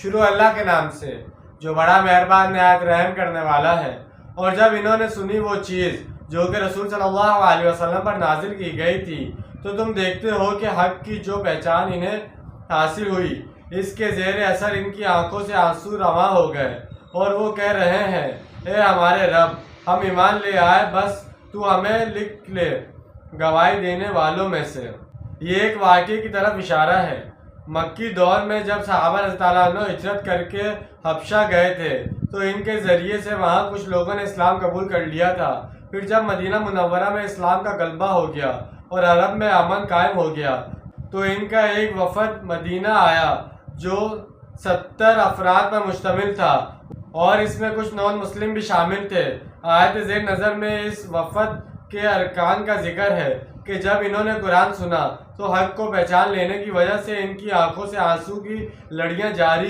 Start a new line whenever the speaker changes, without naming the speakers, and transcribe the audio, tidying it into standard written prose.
شروع اللہ کے نام سے جو بڑا مہربان نہایت رحم کرنے والا ہے۔ اور جب انہوں نے سنی وہ چیز جو کہ رسول صلی اللہ علیہ وسلم پر نازل کی گئی تھی تو تم دیکھتے ہو کہ حق کی جو پہچان انہیں حاصل ہوئی اس کے زیر اثر ان کی آنکھوں سے آنسو رواں ہو گئے اور وہ کہہ رہے ہیں اے ہمارے رب ہم ایمان لے آئے، بس تو ہمیں لکھ لے گواہی دینے والوں میں سے۔ یہ ایک واقعے کی طرف اشارہ ہے۔ مکی دور میں جب صحابہ رضی اللہ عنہ ہجرت کر کے حبشہ گئے تھے تو ان کے ذریعے سے وہاں کچھ لوگوں نے اسلام قبول کر لیا تھا۔ پھر جب مدینہ منورہ میں اسلام کا غلبہ ہو گیا اور عرب میں امن قائم ہو گیا تو ان کا ایک وفد مدینہ آیا جو 70 افراد پر مشتمل تھا اور اس میں کچھ نان مسلم بھی شامل تھے۔ آیت زیر نظر میں اس وفد کے ارکان کا ذکر ہے کہ جب انہوں نے قرآن سنا تو حق کو پہچان لینے کی وجہ سے ان کی آنکھوں سے آنسو کی لڑیاں جاری